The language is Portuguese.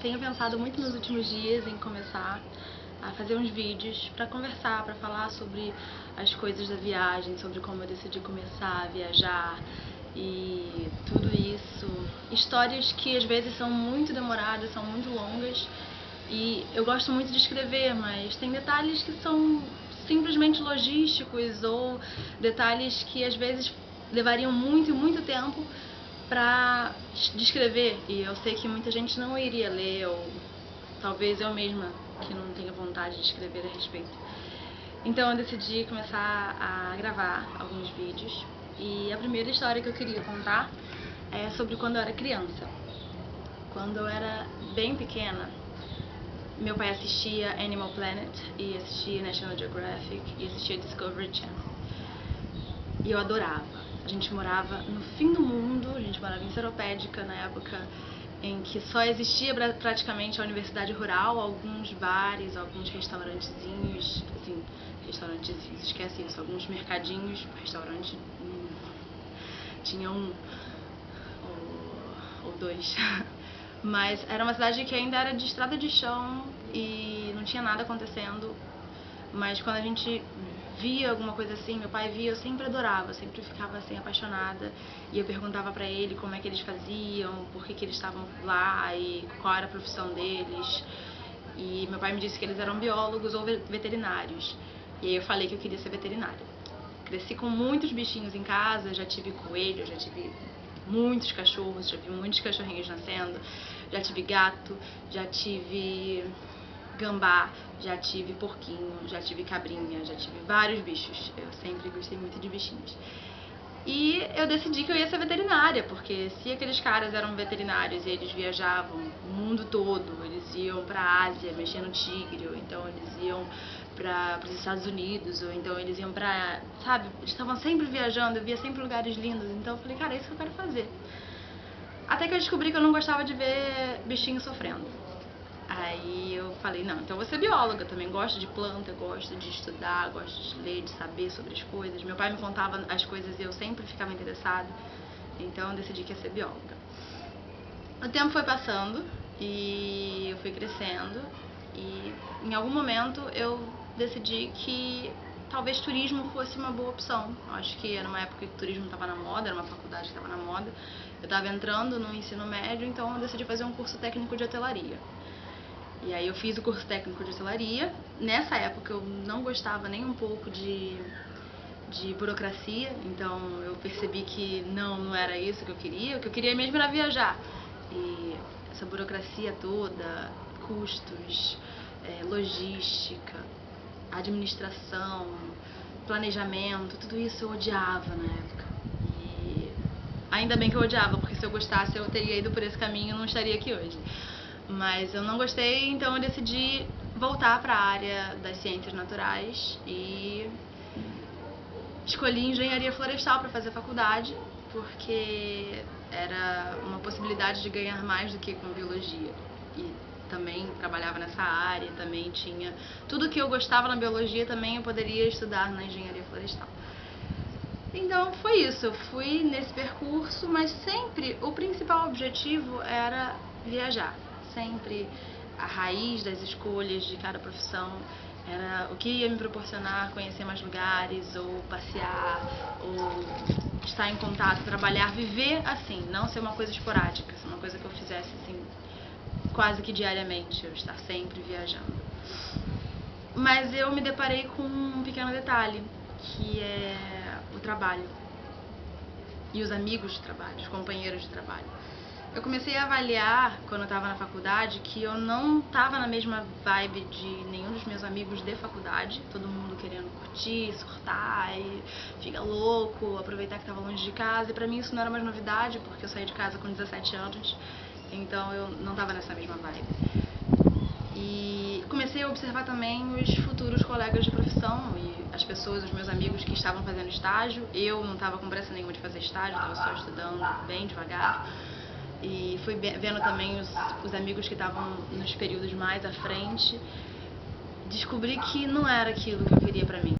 tenho pensado muito nos últimos dias em começar a fazer uns vídeos para conversar, para falar sobre as coisas da viagem, sobre como eu decidi começar a viajar e tudo isso. Histórias que às vezes são muito demoradas, são muito longas e eu gosto muito de escrever, mas tem detalhes que são simplesmente logísticos ou detalhes que às vezes levariam muito tempo para descrever, e eu sei que muita gente não iria ler, ou talvez eu mesma que não tenha vontade de escrever a respeito. Então eu decidi começar a gravar alguns vídeos, e a primeira história que eu queria contar é sobre quando eu era criança. Quando eu era bem pequena, meu pai assistia Animal Planet e assistia National Geographic e assistia Discovery Channel, e eu adorava. A gente morava no fim do mundo, a gente morava em Seropédica na época em que só existia praticamente a universidade rural, alguns bares, alguns restaurantezinhos, assim, restaurantezinhos, esquece isso, alguns mercadinhos, restaurante, tinha um ou dois, mas era uma cidade que ainda era de estrada de chão e não tinha nada acontecendo. Mas quando a gente via alguma coisa assim, meu pai via, eu sempre adorava, eu sempre ficava assim apaixonada, e eu perguntava pra ele como é que eles faziam, por que eles estavam lá e qual era a profissão deles. E meu pai me disse que eles eram biólogos ou veterinários, e aí eu falei que eu queria ser veterinária. Cresci com muitos bichinhos em casa, já tive coelho, já tive muitos cachorros, já vi muitos cachorrinhos nascendo, já tive gato, já tive gambá, já tive porquinho, já tive cabrinha, já tive vários bichos. Eu sempre gostei muito de bichinhos. E eu decidi que eu ia ser veterinária, porque se aqueles caras eram veterinários e eles viajavam o mundo todo, eles iam pra Ásia mexer no tigre, ou então eles iam para os Estados Unidos, ou então eles iam pra, sabe, eles estavam sempre viajando, eu via sempre lugares lindos, então eu falei, cara, é isso que eu quero fazer. Até que eu descobri que eu não gostava de ver bichinho sofrendo. Aí eu falei, não, então eu vou ser bióloga, também gosto de planta, gosto de estudar, gosto de ler, de saber sobre as coisas. Meu pai me contava as coisas e eu sempre ficava interessada, então eu decidi que ia ser bióloga. O tempo foi passando e eu fui crescendo, e em algum momento eu decidi que talvez turismo fosse uma boa opção. Acho que era uma época que o turismo estava na moda, era uma faculdade que estava na moda. Eu estava entrando no ensino médio, então eu decidi fazer um curso técnico de hotelaria. E aí eu fiz o curso técnico de hotelaria. Nessa época eu não gostava nem um pouco de burocracia, então eu percebi que não era isso que eu queria. O que eu queria mesmo era viajar. E essa burocracia toda, custos, logística, administração, planejamento, tudo isso eu odiava na época. E ainda bem que eu odiava, porque se eu gostasse eu teria ido por esse caminho e não estaria aqui hoje. Mas eu não gostei, então eu decidi voltar para a área das ciências naturais e escolhi engenharia florestal para fazer faculdade, porque era uma possibilidade de ganhar mais do que com biologia. E também trabalhava nessa área, também tinha tudo que eu gostava na biologia, também eu poderia estudar na engenharia florestal. Então foi isso, eu fui nesse percurso, mas sempre o principal objetivo era viajar. Sempre a raiz das escolhas de cada profissão era o que ia me proporcionar conhecer mais lugares, ou passear, ou estar em contato, trabalhar, viver assim, não ser uma coisa esporádica, ser uma coisa que eu fizesse assim quase que diariamente, eu estar sempre viajando. Mas eu me deparei com um pequeno detalhe, que é o trabalho e os amigos de trabalho, os companheiros de trabalho. Eu comecei a avaliar, quando eu estava na faculdade, que eu não estava na mesma vibe de nenhum dos meus amigos de faculdade, todo mundo querendo curtir, surtar e ficar louco, aproveitar que estava longe de casa, e pra mim isso não era mais novidade, porque eu saí de casa com 17 anos, então eu não estava nessa mesma vibe. E comecei a observar também os futuros colegas de profissão e as pessoas, os meus amigos que estavam fazendo estágio. Eu não estava com pressa nenhuma de fazer estágio, estava só estudando bem devagar. E fui vendo também os amigos que estavam nos períodos mais à frente. Descobri que não era aquilo que eu queria pra mim.